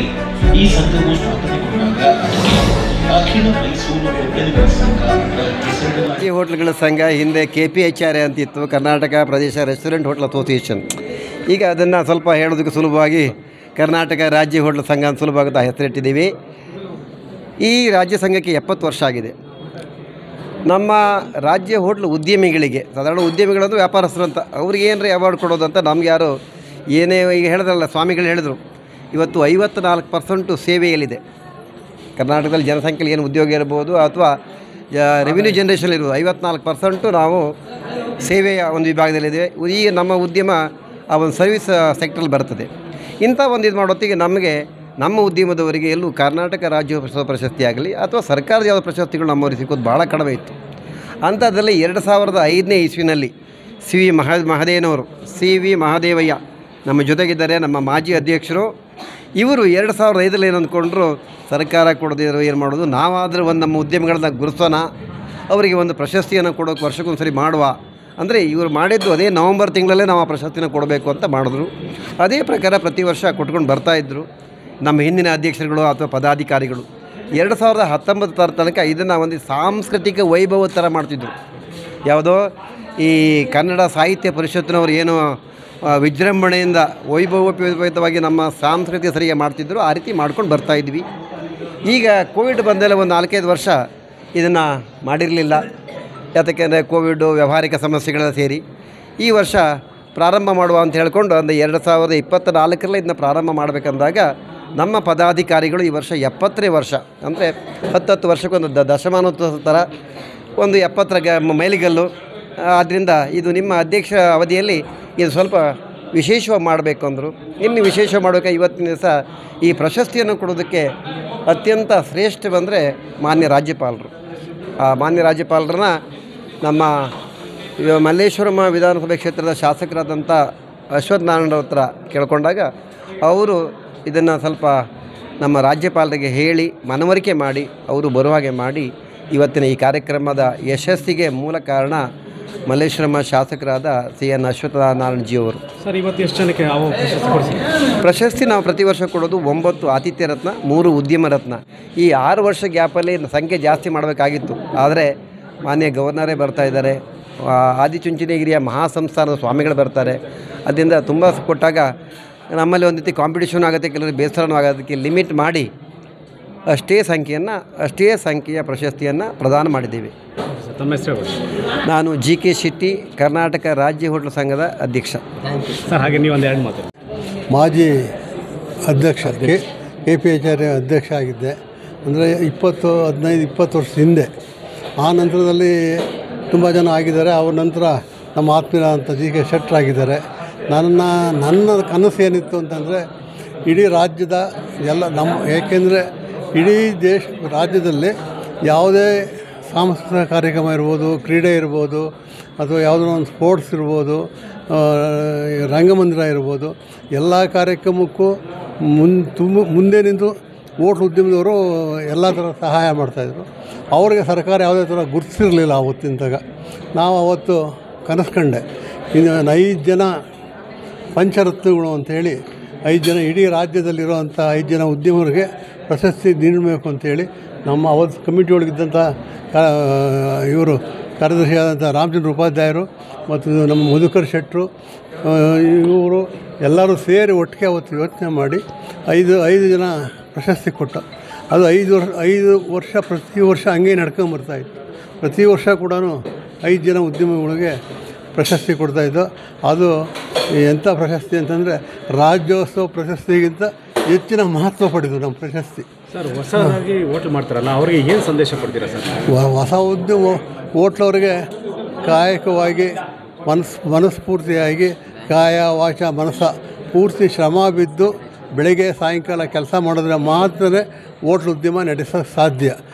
ಮಾಡಿ ಈ ಸಂಘವು ಸ್ಥಾಪನೆಗೊಂಡಾಗ ಅಖಿಲ ಮೈಸೂರು ಹೋಟೆಲ್ಗಳ ಸಂಘ ರಾಜ್ಯ ಹೋಟ್ಲ್ಗಳ ಸಂಘ ಹಿಂದೆ KPHR ಅಂತಿತ್ತು, ಕರ್ನಾಟಕ ಪ್ರದೇಶ ರೆಸ್ಟೋರೆಂಟ್ ಹೋಟ್ಲ್ ಅಸೋಸಿಯೇಷನ್. ಈಗ ಅದನ್ನು ಸ್ವಲ್ಪ ಹೇಳೋದಕ್ಕೆ ಸುಲಭವಾಗಿ ಕರ್ನಾಟಕ ರಾಜ್ಯ ಹೋಟ್ಲ್ ಸಂಘ ಅಂತ ಸುಲಭವಾಗುತ್ತಾ ಹೆಸರಿಟ್ಟಿದ್ದೀವಿ. ಈ ರಾಜ್ಯ ಸಂಘಕ್ಕೆ 70 ವರ್ಷ ಆಗಿದೆ. ನಮ್ಮ ರಾಜ್ಯ ಹೋಟ್ಲ್ ಉದ್ಯಮಿಗಳಿಗೆ, ಸಾಧಾರಣ ಉದ್ಯಮಿಗಳಂದ್ರೆ ವ್ಯಾಪಾರಸ್ಥರು ಅಂತ, ಅವ್ರಿಗೆ ಏನ್ರಿ ಅವಾರ್ಡ್ ಕೊಡೋದು ಅಂತ ನಮ್ಗೆ ಯಾರು ಏನೇ ಈಗ ಹೇಳಿದ್ರಲ್ಲ, ಸ್ವಾಮಿಗಳು ಹೇಳಿದರು, ಇವತ್ತು 54% ಸೇವೆಯಲ್ಲಿದೆ. ಕರ್ನಾಟಕದಲ್ಲಿ ಜನಸಂಖ್ಯೆಯಲ್ಲಿ ಏನು ಉದ್ಯೋಗ ಇರ್ಬೋದು ಅಥವಾ ರೆವಿನ್ಯೂ ಜನ್ರೇಷನ್ ಇರ್ಬೋದು, 54% ನಾವು ಸೇವೆಯ ಒಂದು ವಿಭಾಗದಲ್ಲಿದ್ದೇವೆ. ಈ ನಮ್ಮ ಉದ್ಯಮ ಆ ಒಂದು ಸರ್ವಿಸ್ ಸೆಕ್ಟ್ರಲ್ಲಿ ಬರ್ತದೆ. ಇಂಥ ಒಂದು ಇದು ಮಾಡೋತ್ತಿಗೆ ನಮಗೆ ನಮ್ಮ ಉದ್ಯಮದವರಿಗೆ ಎಲ್ಲೂ ಕರ್ನಾಟಕ ರಾಜ್ಯೋತ್ಸವ ಪ್ರಶಸ್ತಿ ಆಗಲಿ ಅಥವಾ ಸರ್ಕಾರದ ಯಾವುದೋ ಪ್ರಶಸ್ತಿಗಳು ನಮ್ಮವರಿಗೆ ಸಿಕ್ಕೋದು ಭಾಳ ಕಡಿಮೆ ಇತ್ತು. ಅಂಥದ್ರಲ್ಲಿ 2005ನೇ ಇಸ್ವಿನಲ್ಲಿ ಸಿ ವಿ ಮಹದೇವಯ್ಯ ನಮ್ಮ ಜೊತೆಗಿದ್ದಾರೆ, ನಮ್ಮ ಮಾಜಿ ಅಧ್ಯಕ್ಷರು. ಇವರು 2005ರಲ್ಲಿ ಏನು ಅಂದ್ಕೊಂಡ್ರು, ಸರ್ಕಾರ ಕೊಡೋದಿದ್ರು ಏನು ಮಾಡೋದು, ನಾವಾದರೆ ಒಂದು ನಮ್ಮ ಉದ್ಯಮಿಗಳನ್ನ ಗುರುತಿಸೋಣ, ಅವರಿಗೆ ಒಂದು ಪ್ರಶಸ್ತಿಯನ್ನು ಕೊಡೋಕೆ ವರ್ಷಕ್ಕೊಂದು ಸರಿ ಮಾಡುವ ಅಂದರೆ ಇವರು ಮಾಡಿದ್ದು ಅದೇ ನವಂಬರ್ ತಿಂಗಳಲ್ಲೇ ನಾವು ಆ ಪ್ರಶಸ್ತಿನ ಕೊಡಬೇಕು ಅಂತ ಮಾಡಿದ್ರು. ಅದೇ ಪ್ರಕಾರ ಪ್ರತಿ ವರ್ಷ ಕೊಟ್ಕೊಂಡು ಬರ್ತಾಯಿದ್ರು ನಮ್ಮ ಹಿಂದಿನ ಅಧ್ಯಕ್ಷರುಗಳು ಅಥವಾ ಪದಾಧಿಕಾರಿಗಳು. 2019 ತನಕ ಇದನ್ನು ಒಂದು ಸಾಂಸ್ಕೃತಿಕ ವೈಭವ ಥರ ಮಾಡ್ತಿದ್ರು. ಯಾವುದೋ ಈ ಕನ್ನಡ ಸಾಹಿತ್ಯ ಪರಿಷತ್ತಿನವರು ಏನು ವಿಜೃಂಭಣೆಯಿಂದ ವೈಭವೋಪೇತವಾಗಿ ನಮ್ಮ ಸಾಂಸ್ಕೃತಿಕ ಸರಿಗೆ ಮಾಡ್ತಿದ್ರು, ಆ ರೀತಿ ಮಾಡ್ಕೊಂಡು ಬರ್ತಾಯಿದ್ವಿ. ಈಗ ಕೋವಿಡ್ ಬಂದೆಲ್ಲ ಒಂದು 4-5 ವರ್ಷ ಇದನ್ನು ಮಾಡಿರಲಿಲ್ಲ. ಯಾತಕ್ಕೆಂದರೆ ಕೋವಿಡು, ವ್ಯಾವಹಾರಿಕ ಸಮಸ್ಯೆಗಳೆಲ್ಲ ಸೇರಿ ಈ ವರ್ಷ ಪ್ರಾರಂಭ ಮಾಡುವ ಅಂತ ಹೇಳ್ಕೊಂಡು ಒಂದು 2024ರಲ್ಲಿ ಇದನ್ನ ಪ್ರಾರಂಭ ಮಾಡಬೇಕಂದಾಗ ನಮ್ಮ ಪದಾಧಿಕಾರಿಗಳು ಈ ವರ್ಷ 70ನೇ ವರ್ಷ ಅಂದರೆ 10 ವರ್ಷಕ್ಕೊಂದು ದಶಮಾನೋತ್ಸವ ಥರ ಒಂದು 70ರ ಮೈಲಿಗಲ್ಲು. ಆದ್ದರಿಂದ ಇದು ನಿಮ್ಮ ಅಧ್ಯಕ್ಷ ಅವಧಿಯಲ್ಲಿ ಇದು ಸ್ವಲ್ಪ ವಿಶೇಷವಾಗಿ ಮಾಡಬೇಕು ಅಂದರು. ಇನ್ನು ವಿಶೇಷ ಮಾಡೋಕೆ ಇವತ್ತಿನ ದಿವಸ ಈ ಪ್ರಶಸ್ತಿಯನ್ನು ಕೊಡೋದಕ್ಕೆ ಅತ್ಯಂತ ಶ್ರೇಷ್ಠ ಬಂದರೆ ಮಾನ್ಯ ರಾಜ್ಯಪಾಲರು. ಆ ಮಾನ್ಯ ರಾಜ್ಯಪಾಲರನ್ನ ನಮ್ಮ ಮಲ್ಲೇಶ್ವರಂ ವಿಧಾನಸಭೆ ಕ್ಷೇತ್ರದ ಶಾಸಕರಾದಂಥ ಅಶ್ವಥ್ ನಾರಾಯಣರ ಹತ್ರ ಕೇಳ್ಕೊಂಡಾಗ ಅವರು ಇದನ್ನು ಸ್ವಲ್ಪ ನಮ್ಮ ರಾಜ್ಯಪಾಲರಿಗೆ ಹೇಳಿ ಮನವರಿಕೆ ಮಾಡಿ ಅವರು ಬರುವ ಹಾಗೆ ಮಾಡಿ ಇವತ್ತಿನ ಈ ಕಾರ್ಯಕ್ರಮದ ಯಶಸ್ಸಿಗೆ ಮೂಲ ಕಾರಣ ಮಲ್ಲೇಶ್ವರಂ ಶಾಸಕರಾದ CN ಅಶ್ವಥ್ ನಾರಾಯಣಜಿಯವರು. ಸರ್, ಇವತ್ತು ಎಷ್ಟು ಜನಕ್ಕೆ ಪ್ರಶಸ್ತಿ ನಾವು ಪ್ರತಿ ವರ್ಷ ಕೊಡೋದು 9 ಆತಿಥ್ಯ ರತ್ನ, 3 ಉದ್ಯಮ ರತ್ನ. ಈ 6 ವರ್ಷ ಗ್ಯಾಪಲ್ಲಿ ಸಂಖ್ಯೆ ಜಾಸ್ತಿ ಮಾಡಬೇಕಾಗಿತ್ತು, ಆದರೆ ಮಾನ್ಯ ಗವರ್ನರೇ ಬರ್ತಾಯಿದ್ದಾರೆ, ಆದಿಚುಂಚನಗಿರಿಯ ಮಹಾಸಂಸ್ಥಾನದ ಸ್ವಾಮಿಗಳು ಬರ್ತಾರೆ. ಅದರಿಂದ ತುಂಬ ಕೊಟ್ಟಾಗ ನಮ್ಮಲ್ಲಿ ಒಂದು ರೀತಿ ಕಾಂಪಿಟೇಷನ್ ಆಗುತ್ತೆ, ಕೆಲವರಿಗೆ ಬೇಸರನೂ ಆಗೋದಕ್ಕೆ ಲಿಮಿಟ್ ಮಾಡಿ ಅಷ್ಟೇ ಸಂಖ್ಯೆಯ ಪ್ರಶಸ್ತಿಯನ್ನು ಪ್ರದಾನ ಮಾಡಿದ್ದೀವಿ. ತಮ್ಮ ಹೆಸರು? ನಾನು GK ಶೆಟ್ಟಿ, ಕರ್ನಾಟಕ ರಾಜ್ಯ ಹೋಟ್ಲ್ ಸಂಘದ ಅಧ್ಯಕ್ಷ. ಸರ್, ಹಾಗೆ ನೀವು ಒಂದು 2 ಮಾತು. ಮಾಜಿ ಅಧ್ಯಕ್ಷ KPHR ಅಧ್ಯಕ್ಷ ಆಗಿದ್ದೆ. ಅಂದರೆ 15-20 ವರ್ಷದ ಹಿಂದೆ. ಆ ನಂತರದಲ್ಲಿ ತುಂಬ ಜನ ಆಗಿದ್ದಾರೆ. ಅವ್ರ ನಂತರ ನಮ್ಮ ಆತ್ಮೀಯರಾದಂಥ GK ಶೆಟ್ಟರಾಗಿದ್ದಾರೆ. ನನ್ನ ಕನಸು ಏನಿತ್ತು ಅಂತಂದರೆ ಇಡೀ ರಾಜ್ಯದ ಏಕೆಂದರೆ ಇಡೀ ರಾಜ್ಯದಲ್ಲಿ ಯಾವುದೇ ಸಾಂಸ್ಕೃತಿಕ ಕಾರ್ಯಕ್ರಮ ಇರ್ಬೋದು, ಕ್ರೀಡೆ ಇರ್ಬೋದು, ಅಥವಾ ಯಾವುದೋ ಒಂದು ಸ್ಪೋರ್ಟ್ಸ್ ಇರ್ಬೋದು, ರಂಗಮಂದಿರ ಇರ್ಬೋದು, ಎಲ್ಲ ಕಾರ್ಯಕ್ರಮಕ್ಕೂ ಮುಂದೆ ನಿಂತು ಹೋಟ್ಲ್ ಉದ್ಯಮದವರು ಎಲ್ಲ ಥರ ಸಹಾಯ ಮಾಡ್ತಾಯಿದ್ರು. ಅವ್ರಿಗೆ ಸರ್ಕಾರ ಯಾವುದೇ ಥರ ಗುರುತಿಸಿರಲಿಲ್ಲ ಆವತ್ತಿಂದಾಗ. ನಾವು ಅವತ್ತು ಕನಸು ಕಂಡೆ, ಇನ್ನು 5 ಜನ ಪಂಚರತ್ನಗಳು ಅಂಥೇಳಿ 5 ಜನ ಇಡೀ ರಾಜ್ಯದಲ್ಲಿರೋವಂಥ 5 ಜನ ಉದ್ಯಮರಿಗೆ ಪ್ರಶಸ್ತಿ ನೀಡಬೇಕು ಅಂಥೇಳಿ ನಮ್ಮ ಅವತ್ತು ಕಮಿಟಿ ಒಳಗಿದ್ದಂಥ ಇವರು ಕಾರ್ಯದರ್ಶಿಯಾದಂಥ ರಾಮಚಂದ್ರ ಉಪಾಧ್ಯಾಯರು ಮತ್ತು ನಮ್ಮ ಮಧುಕರ್ ಶೆಟ್ಟರು ಇವರು ಎಲ್ಲರೂ ಸೇರಿ ಒಟ್ಟಿಗೆ ಅವತ್ತು ಯೋಚನೆ ಮಾಡಿ 5 ಜನ ಪ್ರಶಸ್ತಿ ಕೊಟ್ಟ. ಅದು 5 ವರ್ಷ ಪ್ರತಿ ವರ್ಷ ಹಂಗೆ ನಡ್ಕೊಂಬರ್ತಾಯಿತ್ತು. ಪ್ರತಿ ವರ್ಷ ಕೂಡ 5 ಜನ ಉದ್ಯಮಿಗಳಿಗೆ ಪ್ರಶಸ್ತಿ ಕೊಡ್ತಾಯಿದ್ದು. ಅದು ಎಂಥ ಪ್ರಶಸ್ತಿ ಅಂತಂದರೆ ರಾಜ್ಯೋತ್ಸವ ಪ್ರಶಸ್ತಿಗಿಂತ ಹೆಚ್ಚಿನ ಮಹತ್ವ ಪಡೆದು ನಮ್ಮ ಪ್ರಶಸ್ತಿ. ಸರ್, ಹೊಸದಾಗಿ ಹೋಟ್ಲ್ ಮಾಡ್ತಾರಲ್ಲ, ಅವರಿಗೆ ಏನು ಸಂದೇಶ ಕೊಡ್ತೀರಾ ಸರ್? ಹೊಸ ಉದ್ಯಮ ಹೋಟ್ಲವ್ರಿಗೆ ಕಾಯಕವಾಗಿ ಮನಸ್ಫೂರ್ತಿಯಾಗಿ ಕಾಯ ವಾಚ ಮನಸ್ಸ ಪೂರ್ತಿ ಶ್ರಮ ಬಿದ್ದು ಬೆಳಗ್ಗೆ ಸಾಯಂಕಾಲ ಕೆಲಸ ಮಾಡಿದ್ರೆ ಮಾತ್ರ ಹೋಟ್ಲ್ ಉದ್ಯಮ ನಡೆಸೋಕ್ಕೆ ಸಾಧ್ಯ.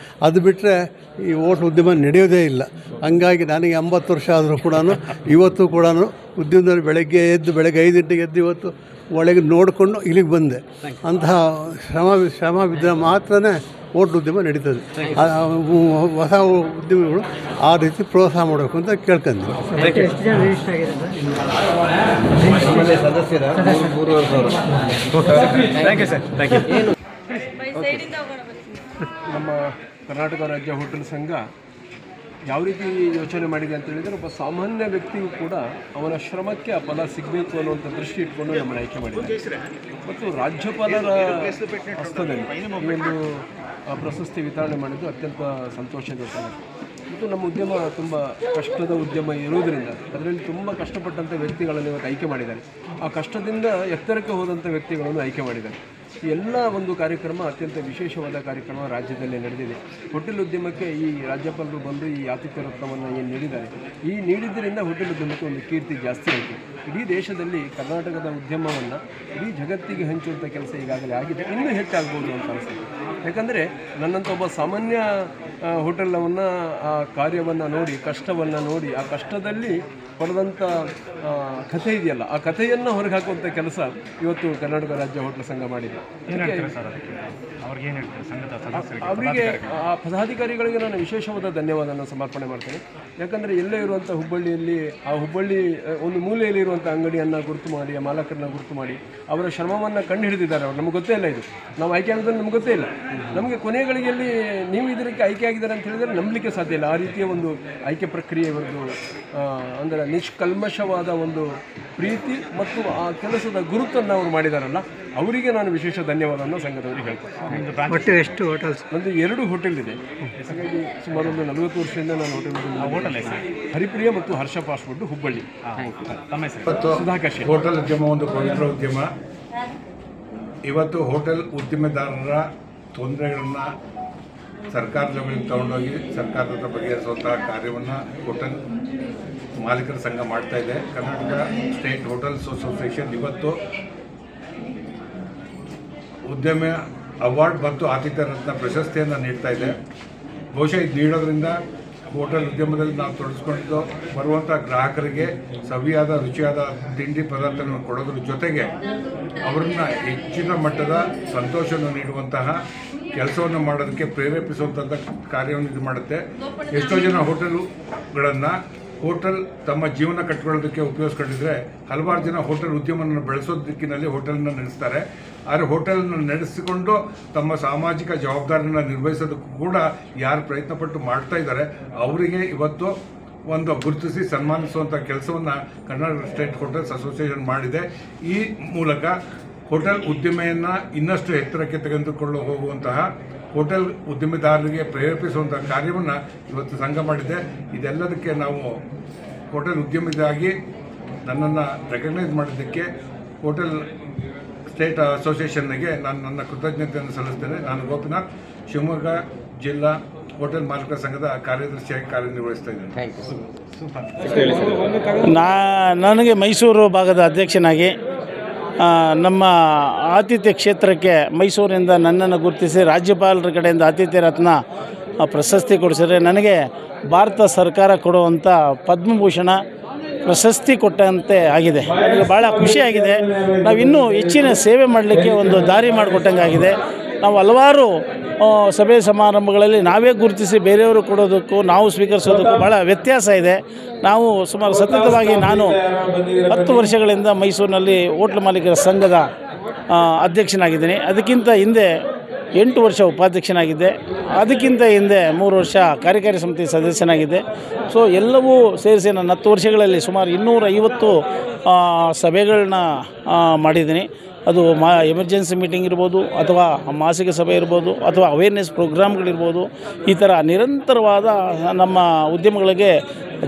ಅದು ಬಿಟ್ಟರೆ ಈ ಹೋಟ್ಲ್ ಉದ್ಯಮ ನಡೆಯೋದೇ ಇಲ್ಲ. ಹಂಗಾಗಿ ನನಗೆ 80 ವರ್ಷ ಆದರೂ ಕೂಡ ಇವತ್ತು ಕೂಡ ಉದ್ಯಮದಲ್ಲಿ ಬೆಳಗ್ಗೆ 5 ಗಂಟೆಗೆ ಎದ್ದು ಇವತ್ತು ಒಳಗೆ ನೋಡಿಕೊಂಡು ಇಲ್ಲಿಗೆ ಬಂದೆ. ಅಂತಹ ಶ್ರಮ ಬಿದ್ದರೆ ಮಾತ್ರ ಹೋಟ್ಲ್ ಉದ್ಯಮ ನಡೀತದೆ. ಹೊಸ ಉದ್ಯಮಿಗಳು ಆ ರೀತಿ ಪ್ರೋತ್ಸಾಹ ಮಾಡಬೇಕು ಅಂತ ಕೇಳ್ಕೊಂಡ್ವಿ. ಸದಸ್ಯರ 3,500. Thank you sir. Thank you. ನಮ್ಮ ಕರ್ನಾಟಕ ರಾಜ್ಯ ಹೋಟೆಲ್ ಸಂಘ ಯಾವ ರೀತಿ ಯೋಚನೆ ಮಾಡಿದೆ ಅಂತ ಹೇಳಿದರೆ, ಒಬ್ಬ ಸಾಮಾನ್ಯ ವ್ಯಕ್ತಿಯು ಕೂಡ ಅವನ ಶ್ರಮಕ್ಕೆ ಆ ಫಲ ಸಿಗಬೇಕು ಅನ್ನುವಂಥ ದೃಷ್ಟಿ ಇಟ್ಕೊಂಡು ನಮ್ಮನ್ನು ಆಯ್ಕೆ ಮಾಡಿದೆ. ಮತ್ತು ರಾಜ್ಯಪಾಲರ ಹಸ್ತದಲ್ಲಿ ಈ ಒಂದು ಪ್ರಶಸ್ತಿ ವಿತರಣೆ ಮಾಡಿದ್ದು ಅತ್ಯಂತ ಸಂತೋಷದ ಸಂಗತಿ. ಮತ್ತು ನಮ್ಮ ಉದ್ಯಮ ತುಂಬ ಕಷ್ಟದ ಉದ್ಯಮ ಇರುವುದರಿಂದ ಅದರಲ್ಲಿ ತುಂಬ ಕಷ್ಟಪಟ್ಟಂಥ ವ್ಯಕ್ತಿಗಳನ್ನು ಇವತ್ತು ಆಯ್ಕೆ ಮಾಡಿದ್ದಾರೆ. ಆ ಕಷ್ಟದಿಂದ ಎತ್ತರಕ್ಕೆ ಹೋದಂಥ ವ್ಯಕ್ತಿಗಳನ್ನು ಆಯ್ಕೆ ಮಾಡಿದ್ದಾರೆ. ಈ ಎಲ್ಲ ಒಂದು ಕಾರ್ಯಕ್ರಮ ಅತ್ಯಂತ ವಿಶೇಷವಾದ ಕಾರ್ಯಕ್ರಮ ರಾಜ್ಯದಲ್ಲಿ ನಡೆದಿದೆ. ಹೋಟೆಲ್ ಉದ್ಯಮಕ್ಕೆ ಈ ರಾಜ್ಯಪಾಲರು ಬಂದು ಈ ಆತಿಥ್ಯ ರತ್ನವನ್ನು ಏನು ನೀಡಿದ್ದಾರೆ, ಈ ನೀಡಿದ್ದರಿಂದ ಹೋಟೆಲ್ ಉದ್ಯಮಕ್ಕೆ ಒಂದು ಕೀರ್ತಿ ಜಾಸ್ತಿ ಆಯಿತು. ಇಡೀ ದೇಶದಲ್ಲಿ ಕರ್ನಾಟಕದ ಉದ್ಯಮವನ್ನು ಇಡೀ ಜಗತ್ತಿಗೆ ಹಂಚುವಂಥ ಕೆಲಸ ಈಗಾಗಲೇ ಆಗಿದೆ, ಇನ್ನೂ ಹೆಚ್ಚಾಗ್ಬೋದು ಅಂತ ಅನಿಸ್ತದೆ. ಯಾಕಂದರೆ ನನ್ನಂಥ ಒಬ್ಬ ಸಾಮಾನ್ಯ ಹೋಟೆಲವನ್ನು ಆ ಕಾರ್ಯವನ್ನು ನೋಡಿ, ಕಷ್ಟವನ್ನು ನೋಡಿ, ಆ ಕಷ್ಟದಲ್ಲಿ ಪಡೆದಂಥ ಕಥೆ ಇದೆಯಲ್ಲ, ಆ ಕಥೆಯನ್ನು ಹೊರಗೆ ಹಾಕುವಂಥ ಕೆಲಸ ಇವತ್ತು ಕರ್ನಾಟಕ ರಾಜ್ಯ ಹೋಟೆಲ್ ಸಂಘ ಮಾಡಿದೆ. ಅವರಿಗೆ ಆ ಪದಾಧಿಕಾರಿಗಳಿಗೆ ನಾನು ವಿಶೇಷವಾದ ಧನ್ಯವಾದವನ್ನು ಸಮರ್ಪಣೆ ಮಾಡ್ತೇನೆ. ಯಾಕಂದರೆ ಎಲ್ಲೇ ಇರುವಂಥ ಹುಬ್ಬಳ್ಳಿಯಲ್ಲಿ ಆ ಹುಬ್ಬಳ್ಳಿ ಒಂದು ಮೂಲೆಯಲ್ಲಿ ಇರುವಂಥ ಅಂಗಡಿಯನ್ನು ಗುರುತು ಮಾಡಿ, ಆ ಮಾಲಕರನ್ನ ಗುರುತು ಮಾಡಿ ಅವರ ಶ್ರಮವನ್ನು ಕಂಡು ಹಿಡಿದಿದ್ದಾರೆ. ಅವ್ರು ನಮಗೆ ಗೊತ್ತೇ ಇಲ್ಲ, ಇದು ನಾವು ಆಯ್ಕೆ ಆಗೋದ್ರಲ್ಲಿ ನಮ್ಗೆ ಗೊತ್ತೇ ಇಲ್ಲ. ನಮಗೆ ಕೊನೆಗಳಿಗೆಯಲ್ಲಿ ನೀವು ಇದಕ್ಕೆ ಆಯ್ಕೆ ಆಗಿದ್ದಾರೆ ಅಂತ ಹೇಳಿದರೆ ನಂಬಲಿಕ್ಕೆ ಸಾಧ್ಯ ಇಲ್ಲ. ಆ ರೀತಿಯ ಒಂದು ಆಯ್ಕೆ ಪ್ರಕ್ರಿಯೆ ಒಂದು ಅಂದರೆ ನಿಷ್ಕಲ್ಮಶವಾದ ಒಂದು ಪ್ರೀತಿ ಮತ್ತು ಆ ಕೆಲಸದ ಗುರುತನ್ನು ಅವರು ಮಾಡಿದಾರಲ್ಲ, ಅವರಿಗೆ ನಾನು ವಿಶೇಷ ಧನ್ಯವಾದವನ್ನು ಸಂಘದವರಿಗೆ ಹೇಳ್ತೇನೆ. ಒಟ್ಟು ಎಷ್ಟು ಹೋಟೆಲ್ಸ್? ನಂದು 2 ಹೋಟೆಲ್ ಇದೆ. ಹಾಗಾಗಿ ಸುಮಾರು ಒಂದು 40 ವರ್ಷದಿಂದ ನಾನು ಹೋಟೆಲ್ ಹರಿಪ್ರಿಯ ಮತ್ತು Harsha fast food Hubballi. Sudhakar hotel ಉದ್ಯಮ ಒಂದು ಪವಿತ್ರ ಉದ್ಯಮ. ಇವತ್ತು ಹೋಟೆಲ್ ಉದ್ಯಮೆದಾರರ ತೊಂದರೆಗಳನ್ನು ಸರ್ಕಾರ ಲೆವೆಲ್ಗೆ ತಗೊಂಡೋಗಿ ಸರ್ಕಾರದ ಹತ್ರ ಬಗೆಹರಿಸುವಂತಹ ಕಾರ್ಯವನ್ನು ಹೋಟೆಲ್ ಮಾಲೀಕರ ಸಂಘ ಮಾಡ್ತಾ ಇದೆ. ಕರ್ನಾಟಕ ಸ್ಟೇಟ್ ಹೋಟೆಲ್ಸ್ ಅಸೋಸಿಯೇಷನ್ ಇವತ್ತು ಉದ್ಯಮ ಅವಾರ್ಡ್ ಮತ್ತು ಆತಿಥ್ಯ ರತ್ನ ಪ್ರಶಸ್ತಿಯನ್ನು ನೀಡ್ತಾ ಇದೆ. ಬಹುಶಃ ಇದು ನೀಡೋದ್ರಿಂದ ಹೋಟೆಲ್ ಉದ್ಯಮದಲ್ಲಿ ನಾವು ತೊಡಗಿಸ್ಕೊಂಡಿದ್ದು ಬರುವಂಥ ಗ್ರಾಹಕರಿಗೆ ಸವಿಯಾದ ರುಚಿಯಾದ ತಿಂಡಿ ಪದಾರ್ಥಗಳನ್ನು ಕೊಡೋದ್ರ ಜೊತೆಗೆ ಅವ್ರನ್ನ ಹೆಚ್ಚಿನ ಮಟ್ಟದ ಸಂತೋಷವನ್ನು ನೀಡುವಂತಹ ಕೆಲಸವನ್ನು ಮಾಡೋದಕ್ಕೆ ಪ್ರೇರೇಪಿಸುವಂಥ ಕಾರ್ಯವನ್ನು ಇದು ಮಾಡುತ್ತೆ. ಎಷ್ಟೋ ಜನ ಹೋಟೆಲ್ಗಳನ್ನು ಹೋಟೆಲ್ ತಮ್ಮ ಜೀವನ ಕಟ್ಕೊಳ್ಳೋದಕ್ಕೆ ಉಪಯೋಗಿಸ್ಕೊಂಡಿದ್ರೆ, ಹಲವಾರು ಜನ ಹೋಟೆಲ್ ಉದ್ಯಮವನ್ನು ಬೆಳೆಸೋ ದಿಕ್ಕಿನಲ್ಲಿ ಹೋಟೆಲನ್ನು ನಡೆಸ್ತಾರೆ. ಆದರೆ ಹೋಟೆಲನ್ನು ನಡೆಸಿಕೊಂಡು ತಮ್ಮ ಸಾಮಾಜಿಕ ಜವಾಬ್ದಾರಿಯನ್ನು ನಿರ್ವಹಿಸೋದಕ್ಕೂ ಕೂಡ ಯಾರು ಪ್ರಯತ್ನಪಟ್ಟು ಮಾಡ್ತಾ ಇದ್ದಾರೆ ಅವರಿಗೆ ಇವತ್ತು ಒಂದು ಗುರುತಿಸಿ ಸನ್ಮಾನಿಸುವಂಥ ಕೆಲಸವನ್ನು ಕರ್ನಾಟಕ ಸ್ಟೇಟ್ ಹೋಟೆಲ್ಸ್ ಅಸೋಸಿಯೇಷನ್ ಮಾಡಿದೆ. ಈ ಮೂಲಕ ಹೋಟೆಲ್ ಉದ್ಯಮೆಯನ್ನು ಇನ್ನಷ್ಟು ಎತ್ತರಕ್ಕೆ ತೆಗೆದುಕೊಂಡು ಹೋಗುವಂತಹ ಹೋಟೆಲ್ ಉದ್ಯಮೆದಾರರಿಗೆ ಪ್ರೇರೇಪಿಸುವಂಥ ಕಾರ್ಯವನ್ನು ಇವತ್ತು ಸಂಘ ಮಾಡಿದೆ. ಇದೆಲ್ಲದಕ್ಕೆ ನಾವು ಹೋಟೆಲ್ ಉದ್ಯಮಿಯಾಗಿ ನನ್ನನ್ನು ರೆಕಗ್ನೈಸ್ ಮಾಡಿದ್ದಕ್ಕೆ ಹೋಟೆಲ್ ಸ್ಟೇಟ್ ಅಸೋಸಿಯೇಷನ್ಗೆ ನಾನು ನನ್ನ ಕೃತಜ್ಞತೆಯನ್ನು ಸಲ್ಲಿಸ್ತೇನೆ. ನಾನು ಗೋಪಿನಾಥ್, ಶಿವಮೊಗ್ಗ ಜಿಲ್ಲಾ ಹೋಟೆಲ್ ಮಾಲೀಕರ ಸಂಘದ ಕಾರ್ಯದರ್ಶಿಯಾಗಿ ಕಾರ್ಯನಿರ್ವಹಿಸ್ತಾ ಇದ್ದೇನೆ. ನನಗೆ ಮೈಸೂರು ಭಾಗದ ಅಧ್ಯಕ್ಷನಾಗಿ ನಮ್ಮ ಆತಿಥ್ಯ ಕ್ಷೇತ್ರಕ್ಕೆ ಮೈಸೂರಿನಿಂದ ನನ್ನನ್ನು ಗುರುತಿಸಿ ರಾಜ್ಯಪಾಲರ ಕಡೆಯಿಂದ ಆತಿಥ್ಯ ರತ್ನ ಪ್ರಶಸ್ತಿ ಕೊಡಿಸಿದರೆ, ನನಗೆ ಭಾರತ ಸರ್ಕಾರ ಕೊಡುವಂಥ ಪದ್ಮಭೂಷಣ ಪ್ರಶಸ್ತಿ ಕೊಟ್ಟಂತೆ ಆಗಿದೆ. ನನಗೆ ಭಾಳ ಖುಷಿಯಾಗಿದೆ. ನಾವು ಇನ್ನೂ ಹೆಚ್ಚಿನ ಸೇವೆ ಮಾಡಲಿಕ್ಕೆ ಒಂದು ದಾರಿ ಮಾಡಿಕೊಟ್ಟಂಗೆ ಆಗಿದೆ. ನಾವು ಹಲವಾರು ಸಭೆ ಸಮಾರಂಭಗಳಲ್ಲಿ ನಾವೇ ಗುರುತಿಸಿ ಬೇರೆಯವರು ಕೊಡೋದಕ್ಕೂ ನಾವು ಸ್ವೀಕರಿಸೋದಕ್ಕೂ ಭಾಳ ವ್ಯತ್ಯಾಸ ಇದೆ. ನಾವು ಸುಮಾರು ಸತತವಾಗಿ ನಾನು 10 ವರ್ಷಗಳಿಂದ ಮೈಸೂರಿನಲ್ಲಿ ಹೋಟ್ಲ್ ಮಾಲೀಕರ ಸಂಘದ ಅಧ್ಯಕ್ಷನಾಗಿದ್ದೀನಿ. ಅದಕ್ಕಿಂತ ಹಿಂದೆ 8 ವರ್ಷ ಉಪಾಧ್ಯಕ್ಷನಾಗಿದ್ದೆ. ಅದಕ್ಕಿಂತ ಹಿಂದೆ 3 ವರ್ಷ ಕಾರ್ಯಕಾರಿ ಸಮಿತಿ ಸದಸ್ಯನಾಗಿದ್ದೆ. ಸೊ ಎಲ್ಲವೂ ಸೇರಿಸಿ ನಾನು 10 ವರ್ಷಗಳಲ್ಲಿ ಸುಮಾರು 250 ಸಭೆಗಳನ್ನ ಮಾಡಿದ್ದೀನಿ. ಅದು ಎಮರ್ಜೆನ್ಸಿ ಮೀಟಿಂಗ್ ಇರ್ಬೋದು, ಅಥವಾ ಮಾಸಿಕ ಸಭೆ ಇರ್ಬೋದು, ಅಥವಾ ಅವೇರ್ನೆಸ್ ಪ್ರೋಗ್ರಾಮ್ಗಳಿರ್ಬೋದು. ಈ ಥರ ನಿರಂತರವಾದ ನಮ್ಮ ಉದ್ಯಮಗಳಿಗೆ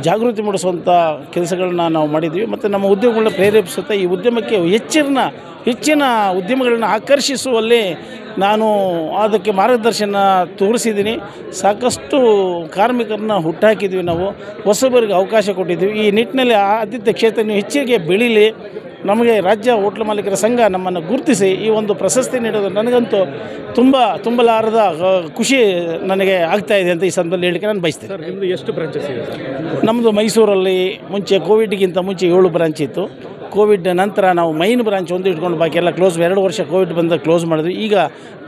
ಜಾಗೃತಿ ಮೂಡಿಸುವಂಥ ಕೆಲಸಗಳನ್ನ ನಾವು ಮಾಡಿದ್ವಿ. ಮತ್ತು ನಮ್ಮ ಉದ್ಯಮಗಳನ್ನ ಪ್ರೇರೇಪಿಸುತ್ತೆ. ಈ ಉದ್ಯಮಕ್ಕೆ ಹೆಚ್ಚಿನ ಉದ್ಯಮಗಳನ್ನ ಆಕರ್ಷಿಸುವಲ್ಲಿ ನಾನು ಅದಕ್ಕೆ ಮಾರ್ಗದರ್ಶನ ತೋರಿಸಿದ್ದೀನಿ. ಸಾಕಷ್ಟು ಕಾರ್ಮಿಕರನ್ನ ಹುಟ್ಟಾಕಿದ್ವಿ, ನಾವು ಹೊಸಬರಿಗೆ ಅವಕಾಶ ಕೊಟ್ಟಿದ್ವಿ. ಈ ನಿಟ್ಟಿನಲ್ಲಿ ಆತಿಥ್ಯ ಕ್ಷೇತ್ರ ಹೆಚ್ಚಿಗೆ ಬೆಳೀಲಿ. ನಮಗೆ ರಾಜ್ಯ ಹೋಟ್ಲ್ ಮಾಲೀಕರ ಸಂಘ ನಮ್ಮನ್ನು ಗುರುತಿಸಿ ಈ ಒಂದು ಪ್ರಶಸ್ತಿ ನೀಡೋದು ನನಗಂತೂ ತುಂಬಲಾರದ ಖುಷಿ ನನಗೆ ಆಗ್ತಾಯಿದೆ ಅಂತ ಈ ಸಂದರ್ಭದಲ್ಲಿ ಹೇಳಲಿಕ್ಕೆ ನಾನು ಬಯಸ್ತೇನೆ. ಸರ್, ನಿಮ್ಮದು ಎಷ್ಟು ಬ್ರಾಂಚಸ್ ಇದೆ ಸರ್? ನಮ್ಮದು ಮೈಸೂರಲ್ಲಿ ಮುಂಚೆ ಕೋವಿಡ್ಗಿಂತ ಮುಂಚೆ 7 ಬ್ರಾಂಚ್ ಇತ್ತು. ಕೋವಿಡ್ ನಂತರ ನಾವು ಮೈನ್ ಬ್ರಾಂಚ್ ಒಂದು ಇಟ್ಕೊಂಡು ಬಾಕಿ ಎಲ್ಲ ಕ್ಲೋಸ್. 2 ವರ್ಷ ಕೋವಿಡ್ ಬಂದಾಗ ಕ್ಲೋಸ್ ಮಾಡಿದ್ವಿ. ಈಗ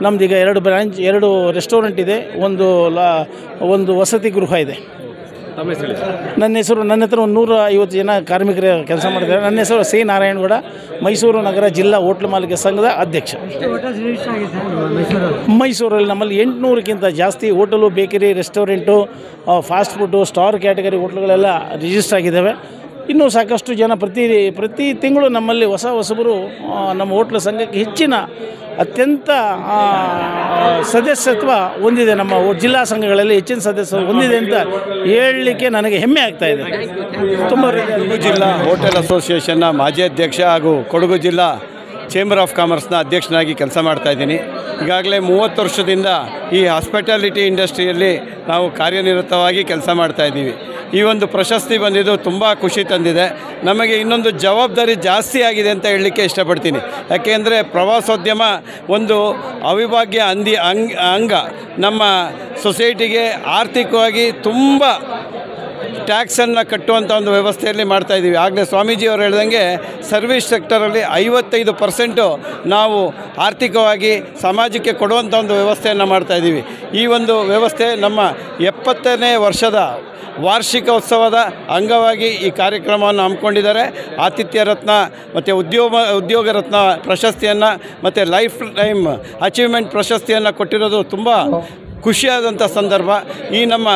ನಮ್ಮದೀಗ 2 ಬ್ರಾಂಚ್, 2 ರೆಸ್ಟೋರೆಂಟ್ ಇದೆ, ಒಂದು ವಸತಿ ಗೃಹ ಇದೆ. ತಮ್ಮ ಹೆಸರು ಹೇಳಿ ಸರ್. ನನ್ನ ಹತ್ರ ಒಂದು 150 ಜನ ಕಾರ್ಮಿಕರು ಕೆಲಸ ಮಾಡಿದ್ದಾರೆ. ನನ್ನ ಹೆಸರು ಸಿ ನಾರಾಯಣಗೌಡ, ಮೈಸೂರು ನಗರ ಜಿಲ್ಲಾ ಹೋಟ್ಲು ಮಾಲೀಕ ಸಂಘದ ಅಧ್ಯಕ್ಷ. ಮೈಸೂರಲ್ಲಿ ನಮ್ಮಲ್ಲಿ 800ಕ್ಕಿಂತ ಜಾಸ್ತಿ hotel, bakery, restaurant, fast food, star category ಹೋಟ್ಲುಗಳೆಲ್ಲ ರಿಜಿಸ್ಟರ್ ಆಗಿದ್ದಾವೆ. ಇನ್ನೂ ಸಾಕಷ್ಟು ಜನ ಪ್ರತಿ ತಿಂಗಳು ನಮ್ಮಲ್ಲಿ ಹೊಸಬರು ನಮ್ಮ ಹೋಟ್ಲು ಸಂಘಕ್ಕೆ ಹೆಚ್ಚಿನ ಅತ್ಯಂತ ಸದಸ್ಯತ್ವ ಹೊಂದಿದೆ. ನಮ್ಮ ಜಿಲ್ಲಾ ಸಂಘಗಳಲ್ಲಿ ಹೆಚ್ಚಿನ ಸದಸ್ಯತ್ವ ಹೊಂದಿದೆ ಅಂತ ಹೇಳಲಿಕ್ಕೆ ನನಗೆ ಹೆಮ್ಮೆ ಆಗ್ತಾ ಇದೆ. ತುಂಬ ಕೊಡಗು ಜಿಲ್ಲಾ ಹೋಟೆಲ್ ಅಸೋಸಿಯೇಷನ್ನ ಮಾಜಿ ಅಧ್ಯಕ್ಷ ಹಾಗೂ ಕೊಡಗು ಜಿಲ್ಲಾ ಚೇಂಬರ್ ಆಫ್ ಕಾಮರ್ಸ್ನ ಅಧ್ಯಕ್ಷನಾಗಿ ಕೆಲಸ ಮಾಡ್ತಾಯಿದ್ದೀನಿ. ಈಗಾಗಲೇ 30 ವರ್ಷದಿಂದ ಈ ಹಾಸ್ಪಿಟಾಲಿಟಿ ಇಂಡಸ್ಟ್ರಿಯಲ್ಲಿ ನಾವು ಕಾರ್ಯನಿರತವಾಗಿ ಕೆಲಸ ಮಾಡ್ತಾಯಿದ್ದೀವಿ. ಈ ಒಂದು ಪ್ರಶಸ್ತಿ ಬಂದಿದ್ದು ತುಂಬ ಖುಷಿ ತಂದಿದೆ. ನಮಗೆ ಇನ್ನೊಂದು ಜವಾಬ್ದಾರಿ ಜಾಸ್ತಿ ಆಗಿದೆ ಅಂತ ಹೇಳಲಿಕ್ಕೆ ಇಷ್ಟಪಡ್ತೀನಿ. ಯಾಕೆಂದರೆ ಪ್ರವಾಸೋದ್ಯಮ ಒಂದು ಅವಿಭಾಗ್ಯ ಅಂಗ. ನಮ್ಮ ಸೊಸೈಟಿಗೆ ಆರ್ಥಿಕವಾಗಿ ತುಂಬ ಟ್ಯಾಕ್ಸನ್ನು ಕಟ್ಟುವಂಥ ಒಂದು ವ್ಯವಸ್ಥೆಯಲ್ಲಿ ಮಾಡ್ತಾಯಿದ್ದೀವಿ. ಆಗಲೇ ಸ್ವಾಮೀಜಿಯವರು ಹೇಳ್ದಂಗೆ ಸರ್ವಿಸ್ ಸೆಕ್ಟರಲ್ಲಿ 55% ನಾವು ಆರ್ಥಿಕವಾಗಿ ಸಮಾಜಕ್ಕೆ ಕೊಡುವಂಥ ಒಂದು ವ್ಯವಸ್ಥೆಯನ್ನು ಮಾಡ್ತಾಯಿದ್ದೀವಿ. ಈ ಒಂದು ವ್ಯವಸ್ಥೆ ನಮ್ಮ 70ನೇ ವರ್ಷದ ವಾರ್ಷಿಕೋತ್ಸವದ ಅಂಗವಾಗಿ ಈ ಕಾರ್ಯಕ್ರಮವನ್ನು ಹಮ್ಮಿಕೊಂಡಿದ್ದಾರೆ. ಆತಿಥ್ಯ ರತ್ನ ಮತ್ತು ಉದ್ಯೋಗ ರತ್ನ ಪ್ರಶಸ್ತಿಯನ್ನು ಮತ್ತು ಲೈಫ್ ಟೈಮ್ ಅಚೀವ್ಮೆಂಟ್ ಪ್ರಶಸ್ತಿಯನ್ನು ಕೊಟ್ಟಿರೋದು ತುಂಬ ಖುಷಿಯಾದಂಥ ಸಂದರ್ಭ. ಈ ನಮ್ಮ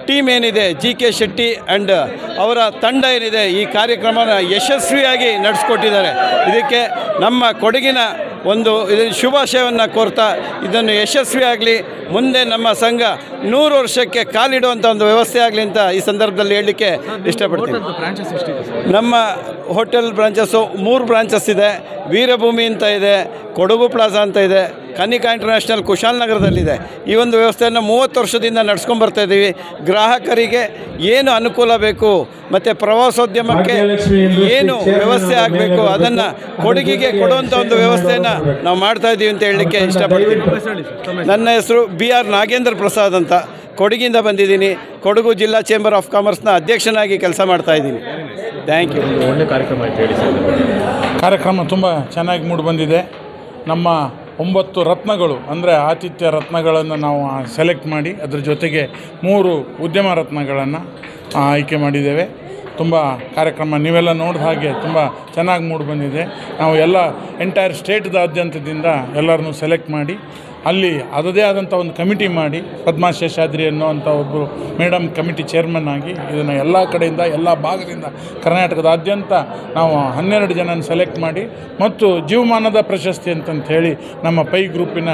ಟೀಮ್ ಏನಿದೆ, GK ಶೆಟ್ಟಿ ಆ್ಯಂಡ್ ಅವರ ತಂಡ ಏನಿದೆ, ಈ ಕಾರ್ಯಕ್ರಮನ ಯಶಸ್ವಿಯಾಗಿ ನಡೆಸ್ಕೊಟ್ಟಿದ್ದಾರೆ. ಇದಕ್ಕೆ ನಮ್ಮ ಕೊಡಗಿನ ಒಂದು ಶುಭಾಶಯವನ್ನು ಕೋರ್ತಾ ಇದನ್ನು ಯಶಸ್ವಿಯಾಗಲಿ, ಮುಂದೆ ನಮ್ಮ ಸಂಘ 100 ವರ್ಷಕ್ಕೆ ಕಾಲಿಡುವಂಥ ಒಂದು ವ್ಯವಸ್ಥೆ ಆಗಲಿ ಅಂತ ಈ ಸಂದರ್ಭದಲ್ಲಿ ಹೇಳಲಿಕ್ಕೆ ಇಷ್ಟಪಡ್ತೀನಿ. ನಮ್ಮ ಹೋಟೆಲ್ ಬ್ರಾಂಚಸ್ಸು 3 ಬ್ರಾಂಚಸ್ ಇದೆ. ವೀರಭೂಮಿ ಅಂತ ಇದೆ, ಕೊಡಗು ಪ್ಲಾಜಾ ಅಂತ ಇದೆ, ಕನಿಕಾ ಇಂಟರ್ನ್ಯಾಷನಲ್ ಕುಶಾಲನಗರದಲ್ಲಿದೆ. ಈ ಒಂದು ವ್ಯವಸ್ಥೆಯನ್ನು 30 ವರ್ಷದಿಂದ ನಡೆಸ್ಕೊಂಡ್ಬರ್ತಾಯಿದ್ದೀವಿ. ಗ್ರಾಹಕರಿಗೆ ಏನು ಅನುಕೂಲ ಬೇಕು ಮತ್ತು ಪ್ರವಾಸೋದ್ಯಮಕ್ಕೆ ಏನು ವ್ಯವಸ್ಥೆ ಆಗಬೇಕು ಅದನ್ನು ಕೊಡಗಿಗೆ ಕೊಡುವಂಥ ಒಂದು ವ್ಯವಸ್ಥೆಯನ್ನು ನಾವು ಮಾಡ್ತಾಯಿದ್ದೀವಿ ಅಂತ ಹೇಳಲಿಕ್ಕೆ ಇಷ್ಟಪಡ್ತೀನಿ. ನನ್ನ ಹೆಸರು BR ನಾಗೇಂದ್ರ ಪ್ರಸಾದ್ ಅಂತ, ಕೊಡಗಿಂದ ಬಂದಿದ್ದೀನಿ. ಕೊಡಗು ಜಿಲ್ಲಾ ಚೇಂಬರ್ ಆಫ್ ಕಾಮರ್ಸ್ನ ಅಧ್ಯಕ್ಷನಾಗಿ ಕೆಲಸ ಮಾಡ್ತಾಯಿದ್ದೀನಿ. Thank you. ಒಳ್ಳೆ ಕಾರ್ಯಕ್ರಮ ಆಯ್ತು ಹೇಳಿ ಸರ್. ಕಾರ್ಯಕ್ರಮ ತುಂಬ ಚೆನ್ನಾಗಿ ಮೂಡಿಬಂದಿದೆ. ನಮ್ಮ 9 ರತ್ನಗಳು ಅಂದರೆ ಆತಿಥ್ಯ ರತ್ನಗಳನ್ನು ನಾವು ಸೆಲೆಕ್ಟ್ ಮಾಡಿ ಅದರ ಜೊತೆಗೆ 3 ಉದ್ಯಮ ರತ್ನಗಳನ್ನು ಆಯ್ಕೆ ಮಾಡಿದ್ದೇವೆ. ತುಂಬ ಕಾರ್ಯಕ್ರಮ ನೀವೆಲ್ಲ ನೋಡಿದ ಹಾಗೆ ತುಂಬ ಚೆನ್ನಾಗಿ ಮೂಡಿಬಂದಿದೆ. ನಾವು ಎಲ್ಲ ಎಂಟೈರ್ ಸ್ಟೇಟ್ದಾದ್ಯಂತದಿಂದ ಎಲ್ಲರನ್ನೂ ಸೆಲೆಕ್ಟ್ ಮಾಡಿ ಅಲ್ಲಿ ಅದದೇ ಆದಂಥ ಒಂದು ಕಮಿಟಿ ಮಾಡಿ ಪದ್ಮಾ ಶೇಷಾದ್ರಿ ಅನ್ನೋವಂಥ ಒಬ್ಬರು ಮೇಡಮ್ ಕಮಿಟಿ ಚೇರ್ಮನ್ ಆಗಿ ಇದನ್ನು ಎಲ್ಲ ಕಡೆಯಿಂದ ಎಲ್ಲ ಭಾಗದಿಂದ ಕರ್ನಾಟಕದಾದ್ಯಂತ ನಾವು 12 ಜನನ ಸೆಲೆಕ್ಟ್ ಮಾಡಿ ಮತ್ತು ಜೀವಮಾನದ ಪ್ರಶಸ್ತಿ ಅಂತಂತ ಹೇಳಿ ನಮ್ಮ ಪೈ ಗ್ರೂಪಿನ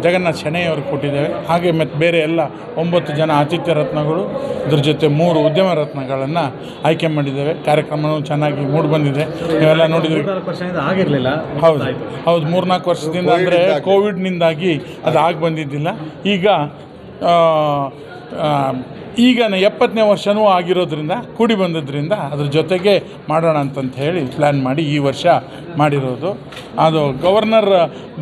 ಜಗನ್ನಾಥ್ ಶೆಣೆಯವ್ರಿಗೆ ಕೊಟ್ಟಿದ್ದೇವೆ. ಹಾಗೆ ಮತ್ತು ಬೇರೆ ಎಲ್ಲ 9 ಜನ ಆತಿಥ್ಯ ರತ್ನಗಳು, ಇದ್ರ ಜೊತೆ 3 ಉದ್ಯಮ ರತ್ನಗಳನ್ನು ಆಯ್ಕೆ ಮಾಡಿದ್ದೇವೆ. ಕಾರ್ಯಕ್ರಮವೂ ಚೆನ್ನಾಗಿ ಮೂಡಿಬಂದಿದೆ. ನೀವೆಲ್ಲ ನೋಡಿದ್ವಿ. ಆಗಿರಲಿಲ್ಲ. ಹೌದು 3-4 ವರ್ಷದಿಂದ ಅಂದರೆ ಕೋವಿಡ್ನಿಂದಾಗಿ ಅದು ಆಗಿ ಬಂದಿದ್ದಿಲ್ಲ. ಈಗ 70ನೇ ವರ್ಷವೂ ಆಗಿರೋದ್ರಿಂದ ಕೂಡಿ ಬಂದಿದ್ದರಿಂದ ಅದ್ರ ಜೊತೆಗೆ ಮಾಡೋಣ ಅಂತಂತ ಹೇಳಿ ಪ್ಲ್ಯಾನ್ ಮಾಡಿ ಈ ವರ್ಷ ಮಾಡಿರೋದು. ಅದು ಗವರ್ನರ್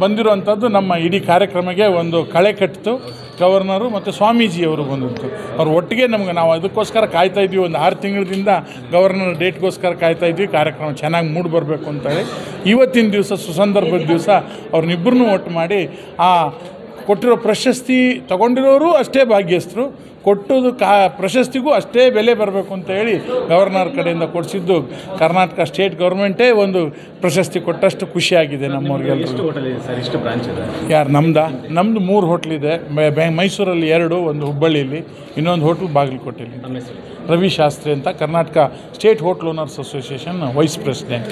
ಬಂದಿರುವಂಥದ್ದು ನಮ್ಮ ಇಡೀ ಕಾರ್ಯಕ್ರಮಕ್ಕೆ ಒಂದು ಕಳೆ ಕಟ್ಟಿತು. ಗವರ್ನರು ಮತ್ತು ಸ್ವಾಮೀಜಿಯವರು ಬಂದಿತ್ತು. ಅವ್ರು ಒಟ್ಟಿಗೆ ನಾವು ಅದಕ್ಕೋಸ್ಕರ ಕಾಯ್ತಾಯಿದ್ವಿ. ಒಂದು 6 ತಿಂಗಳಿಂದ ಗವರ್ನರ್ ಡೇಟ್ಗೋಸ್ಕರ ಕಾಯ್ತಾಯಿದ್ವಿ. ಕಾರ್ಯಕ್ರಮ ಚೆನ್ನಾಗಿ ಮೂಡಿ ಬರಬೇಕು ಅಂತೇಳಿ ಇವತ್ತಿನ ದಿವಸ ಸುಸಂದರ್ಭದ ದಿವಸ ಅವ್ರನ್ನಿಬ್ಬರನ್ನೂ ಒಟ್ಟು ಮಾಡಿ ಕೊಟ್ಟಿರೋ ಪ್ರಶಸ್ತಿ ತಗೊಂಡಿರೋರು ಅಷ್ಟೇ ಭಾಗ್ಯಸ್ಥರು, ಕೊಟ್ಟೋದು ಪ್ರಶಸ್ತಿಗೂ ಅಷ್ಟೇ ಬೆಲೆ ಬರಬೇಕು ಅಂತ ಹೇಳಿ ಗವರ್ನರ್ ಕಡೆಯಿಂದ ಕೊಡಿಸಿದ್ದು ಕರ್ನಾಟಕ ಸ್ಟೇಟ್ ಗೌರ್ಮೆಂಟೇ ಒಂದು ಪ್ರಶಸ್ತಿ ಕೊಟ್ಟಷ್ಟು ಖುಷಿಯಾಗಿದೆ ನಮ್ಮವ್ರಿಗೆಲ್ಲರೂ. ಯಾರು ನಮ್ಮದು 3 ಹೋಟ್ಲಿದೆ. ಮೈಸೂರಲ್ಲಿ 2, ಒಂದು ಹುಬ್ಬಳ್ಳಿಯಲ್ಲಿ, ಇನ್ನೊಂದು ಹೋಟ್ಲು ಬಾಗಲಕೋಟೆಯಲ್ಲಿ. ರವಿ ಶಾಸ್ತ್ರಿ ಅಂತ, Karnataka state hotel owners association vice president.